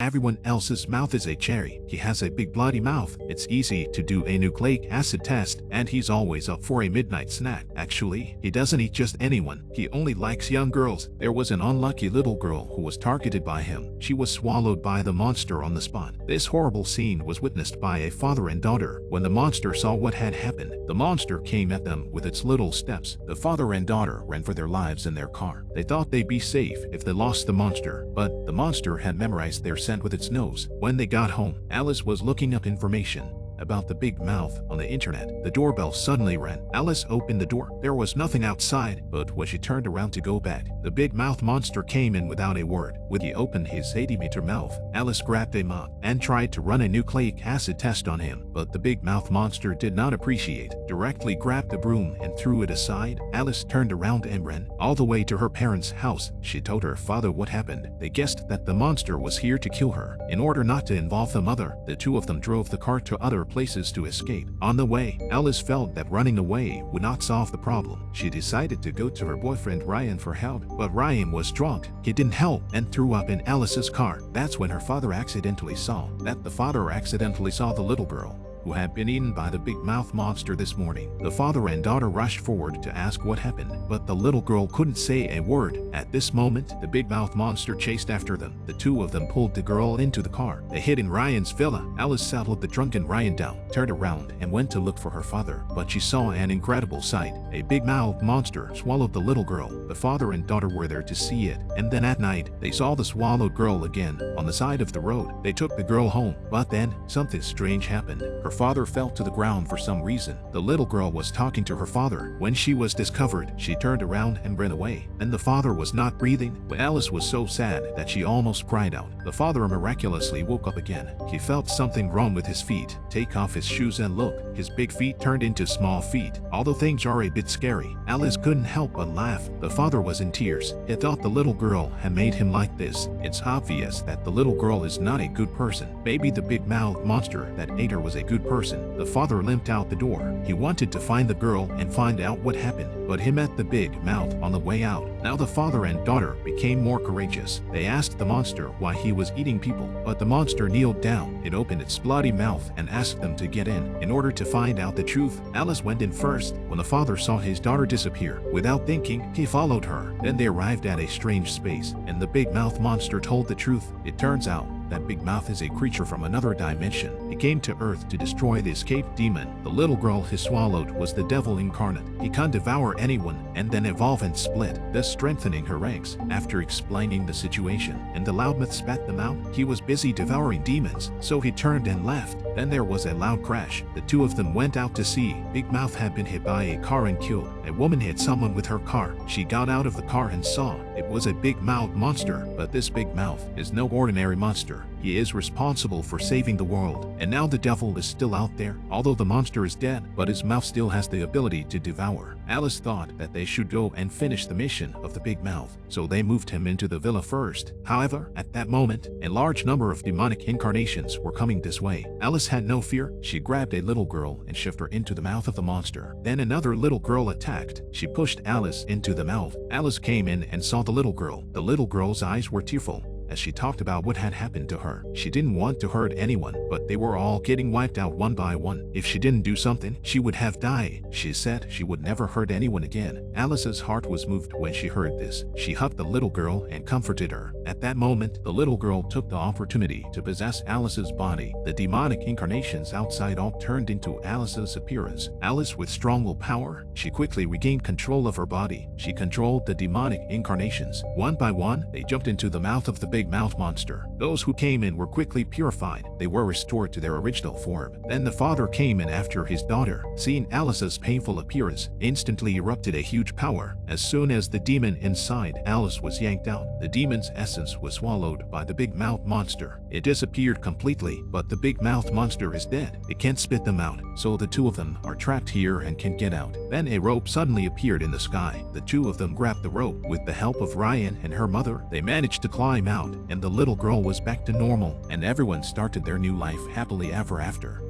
Everyone else's mouth is a cherry. He has a big bloody mouth. It's easy to do a nucleic acid test, and he's always up for a midnight snack. Actually, he doesn't eat just anyone. He only likes young girls. There was an unlucky little girl who was targeted by him. She was swallowed by the monster on the spot. This horrible scene was witnessed by a father and daughter. When the monster saw what had happened, the monster came at them with its little steps. The father and daughter ran for their lives in their car. They thought they'd be safe if they lost the monster, but the monster had memorized their scent with its nose. When they got home, Alice was looking up information about the big mouth on the internet. The doorbell suddenly rang. Alice opened the door. There was nothing outside, but when she turned around to go back, the big mouth monster came in without a word. When he opened his 80-meter mouth, Alice grabbed a mop and tried to run a nucleic acid test on him, but the big mouth monster did not appreciate. Directly grabbed the broom and threw it aside. Alice turned around and ran all the way to her parents' house. She told her father what happened. They guessed that the monster was here to kill her. In order not to involve the mother, the two of them drove the car to other places to escape. On the way, Alice felt that running away would not solve the problem. She decided to go to her boyfriend Ryan for help, but Ryan was drunk. He didn't help and threw up in Alice's car. That's when her father accidentally saw the little girl who had been eaten by the big mouth monster this morning. The father and daughter rushed forward to ask what happened, but the little girl couldn't say a word. At this moment, the big mouth monster chased after them. The two of them pulled the girl into the car. They hid in Ryan's villa. Alice settled the drunken Ryan down, turned around, and went to look for her father, but she saw an incredible sight. A big mouth monster swallowed the little girl. The father and daughter were there to see it, and then at night, they saw the swallowed girl again on the side of the road. They took the girl home, but then something strange happened. Her father fell to the ground for some reason. The little girl was talking to her father. When she was discovered, she turned around and ran away, and the father was not breathing. But Alice was so sad that she almost cried out. The father miraculously woke up again. He felt something wrong with his feet. Take off his shoes and look. His big feet turned into small feet. Although things are a bit scary, Alice couldn't help but laugh. The father was in tears. He thought the little girl had made him like this. It's obvious that the little girl is not a good person. Maybe the big mouth monster that ate her was a good person. The father limped out the door. He wanted to find the girl and find out what happened, but he met the big mouth on the way out. Now the father and daughter became more courageous. They asked the monster why he was eating people, but the monster kneeled down. It opened its bloody mouth and asked them to get in order to find out the truth. Alice went in first. When the father saw his daughter disappear, without thinking, he followed her. Then they arrived at a strange space, and the big mouth monster told the truth. It turns out that Big Mouth is a creature from another dimension. He came to Earth to destroy the escaped demon. The little girl he swallowed was the devil incarnate. He can't devour anyone and then evolve and split, thus strengthening her ranks. After explaining the situation and the loudmouth spat them out, he was busy devouring demons, so he turned and left. Then there was a loud crash. The two of them went out to see. Big Mouth had been hit by a car and killed. A woman hit someone with her car. She got out of the car and saw it was a big mouth monster. But this Big Mouth is no ordinary monster. He is responsible for saving the world. And now the devil is still out there. Although the monster is dead, but his mouth still has the ability to devour. Alice thought that they should go and finish the mission of the Big Mouth, so they moved him into the villa first. However, at that moment, a large number of demonic incarnations were coming this way. Alice had no fear. She grabbed a little girl and shoved her into the mouth of the monster. Then another little girl attacked. She pushed Alice into the mouth. Alice came in and saw the little girl. The little girl's eyes were tearful as she talked about what had happened to her. She didn't want to hurt anyone, but they were all getting wiped out one by one. If she didn't do something, she would have died. She said she would never hurt anyone again. Alice's heart was moved when she heard this. She hugged the little girl and comforted her. At that moment, the little girl took the opportunity to possess Alice's body. The demonic incarnations outside all turned into Alice's appearance. Alice, with strong willpower, she quickly regained control of her body. She controlled the demonic incarnations. One by one, they jumped into the mouth of the big mouth monster. Those who came in were quickly purified. They were restored to their original form. Then the father came in after his daughter. Seeing Alice's painful appearance, instantly erupted a huge power. As soon as the demon inside Alice was yanked out, the demon's essence was swallowed by the big mouth monster. It disappeared completely, but the big mouth monster is dead. It can't spit them out, so the two of them are trapped here and can't get out. Then a rope suddenly appeared in the sky. The two of them grabbed the rope. With the help of Ryan and her mother, they managed to climb out, and the little girl was back to normal, and everyone started their new life happily ever after.